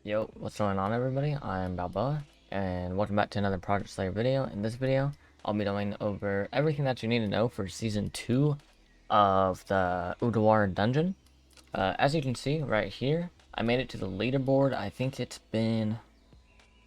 Yo, what's going on everybody? I'm Balboa, and welcome back to another Project Slayer video. In this video, I'll be going over everything that you need to know for Season 2 of the OUWIGAHARA Dungeon. As you can see right here, I made it to the leaderboard. I think it's been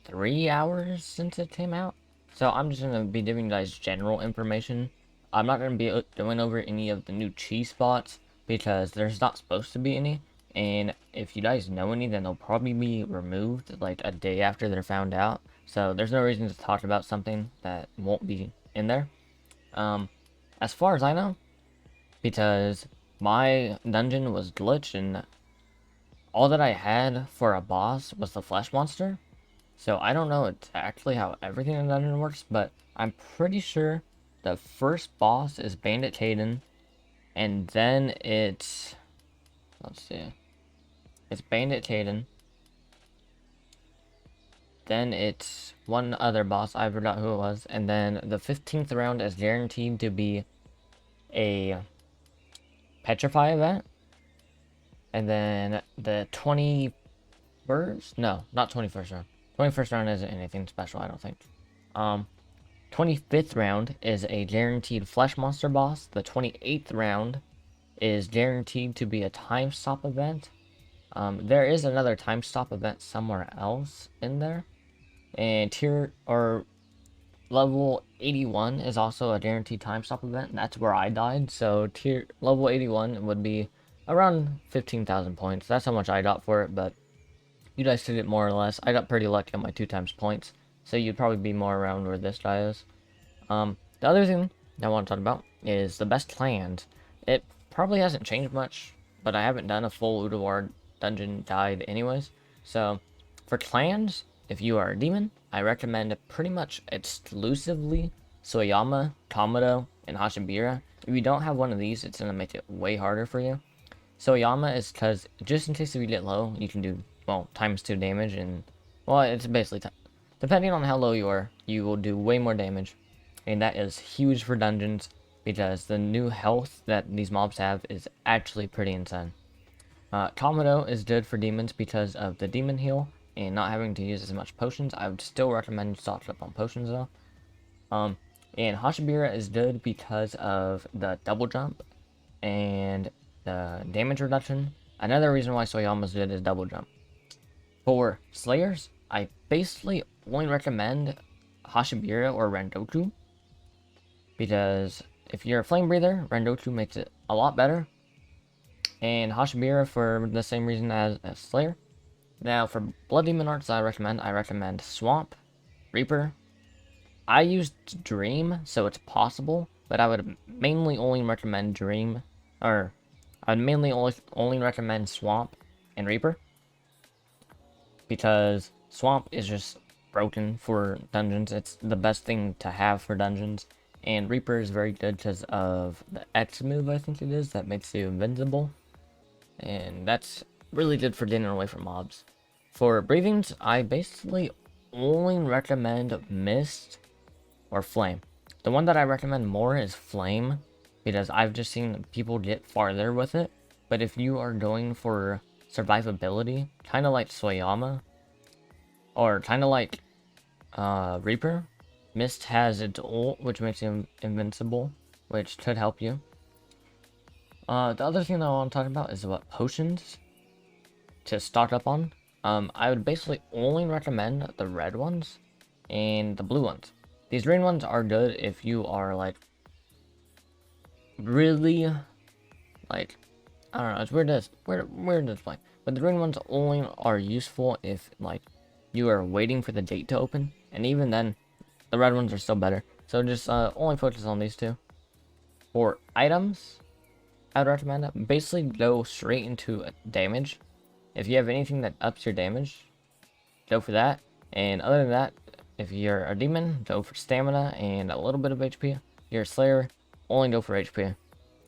3 hours since it came out. So I'm just going to be giving you guys general information. I'm not going to be going over any of the new cheese spots because there's not supposed to be any. And if you guys know any, then they'll probably be removed like a day after they're found out. So there's no reason to talk about something that won't be in there. As far as I know, because my dungeon was glitched and all that I had for a boss was the flesh monster. So I don't know exactly how everything in the dungeon works, but I'm pretty sure the first boss is Bandit Caden, and then it's, let's see, it's Bandit Caden, then it's one other boss, I forgot who it was, and then the 15th round is guaranteed to be a Petrify event, and then the 21st, no, not 21st round, 21st round isn't anything special, I don't think. 25th round is a guaranteed flesh monster boss. The 28th round is guaranteed to be a time stop event. There is another time stop event somewhere else in there. And level 81 is also a guaranteed time stop event. That's where I died. So level 81 would be around 15,000 points. That's how much I got for it, but you guys did it more or less. I got pretty lucky on my 2 times points. So you'd probably be more around where this guy is. The other thing I want to talk about is the best clans. It probably hasn't changed much, but I haven't done a full OUWIGAHARA dungeon guide anyways. So for clans, if you are a demon, I recommend pretty much exclusively Soyama, Kamado, and Hashibira. If you don't have one of these, it's going to make it way harder for you. Soyama is because just in case if you get low, you can do, well, ×2 damage, and, well, it's basically, depending on how low you are, you will do way more damage. And that is huge for dungeons, because the new health that these mobs have is actually pretty insane. Kamado is good for demons because of the demon heal, and not having to use as much potions. I would still recommend you stock up on potions though. And Hashibira is good because of the double jump, and the damage reduction. Another reason why Soyama's good is double jump. For Slayers, I basically only recommend Hashibira or Rengoku, because if you're a flame breather, Rengoku makes it a lot better, and Hashibira for the same reason as Slayer. Now for Blood Demon Arts, I recommend Swamp, Reaper. I used Dream, so it's possible, but I would mainly only recommend Dream, or I would mainly only recommend Swamp and Reaper, because Swamp is just broken for dungeons. It's the best thing to have for dungeons, and Reaper is very good because of the X move, I think it is, that makes you invincible, and that's really good for getting away from mobs. For breathings, I basically only recommend Mist or Flame. The one that I recommend more is Flame, because I've just seen people get farther with it. But if you are going for survivability, kind of like Soyama, or kind of like Reaper, Mist has its ult, which makes him invincible, which could help you. The other thing that I want to talk about is what potions to stock up on. I would basically only recommend the red ones and the blue ones. These green ones are good if you are like really like, I don't know, it's weird to explain, but the green ones only are useful if like you are waiting for the gate to open, and even then the red ones are still better. So just only focus on these two. For items, I would recommend it. Basically go straight into damage. If you have anything that ups your damage, go for that. And other than that, if you're a demon, go for stamina and a little bit of HP. If you're a slayer, only go for HP.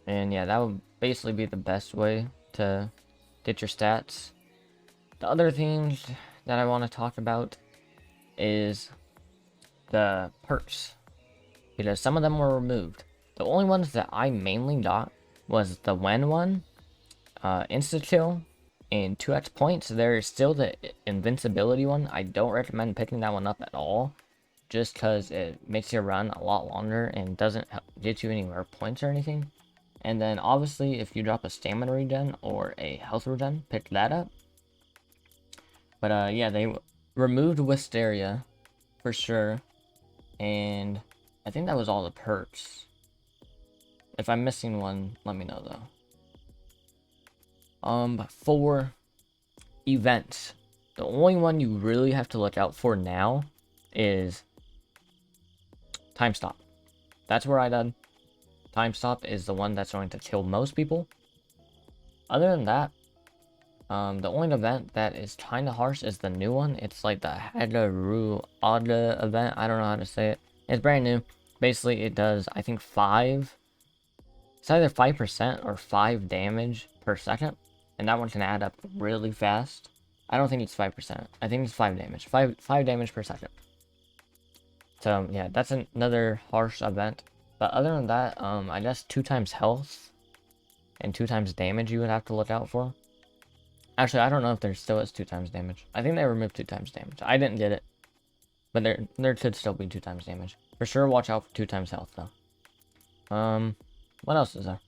And yeah, that would basically be the best way to get your stats. The other things that I want to talk about is the perks, because some of them were removed. The only ones that I mainly got was the Wen one, Insta Kill, and 2x points, there's still the invincibility one. I don't recommend picking that one up at all, just because it makes your run a lot longer and doesn't get you any more points or anything. And then obviously if you drop a stamina regen or a health regen, pick that up. But yeah, they removed Wisteria for sure, and I think that was all the perks. If I'm missing one, let me know though. For events, the only one you really have to look out for now is time stop. That's where I died. Time stop is the one that's going to kill most people. Other than that, the only event that is kind of harsh is the new one. It's like the Hagaru Ada event. I don't know how to say it. It's brand new. Basically, it does, I think, it's either 5% or 5 damage per second. And that one can add up really fast. I don't think it's 5%. I think it's 5 damage. 5 damage per second. So, yeah, that's another harsh event. But other than that, I guess 2 times health and 2 times damage you would have to look out for. Actually, I don't know if there still is 2 times damage. I think they removed 2 times damage. I didn't get it. But there could still be 2 times damage. For sure, watch out for 2 times health, though. What else is there?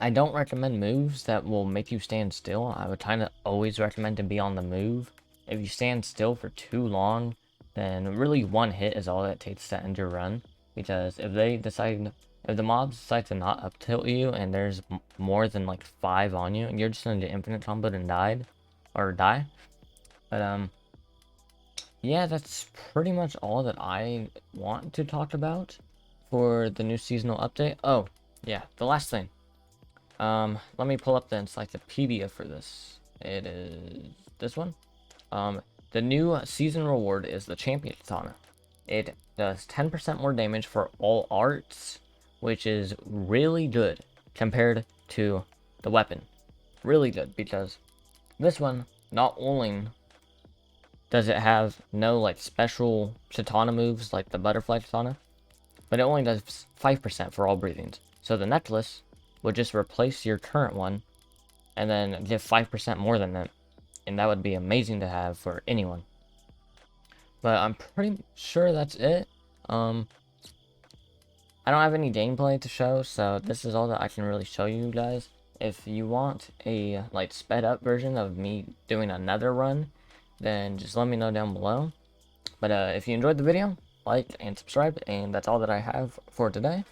I don't recommend moves that will make you stand still. I would kind of always recommend to be on the move. If you stand still for too long, then really one hit is all it takes to end your run. Because if the mobs decide to not up tilt you and there's more than like 5 on you, you're just gonna get infinite comboed and die. But yeah, that's pretty much all that I want to talk about for the new seasonal update. Oh, yeah, the last thing. Let me pull up the encyclopedia for this. It is this one. The new season reward is the champion katana. It does 10% more damage for all arts, which is really good compared to the weapon. Really good, because this one, not only does it have no like special katana moves like the butterfly katana, but it only does 5% for all breathings. So the necklace would just replace your current one and then give 5% more than that. And that would be amazing to have for anyone. But I'm pretty sure that's it. I don't have any gameplay to show, so this is all that I can really show you guys. If you want a like sped up version of me doing another run, then just let me know down below. But if you enjoyed the video, like and subscribe, and that's all that I have for today.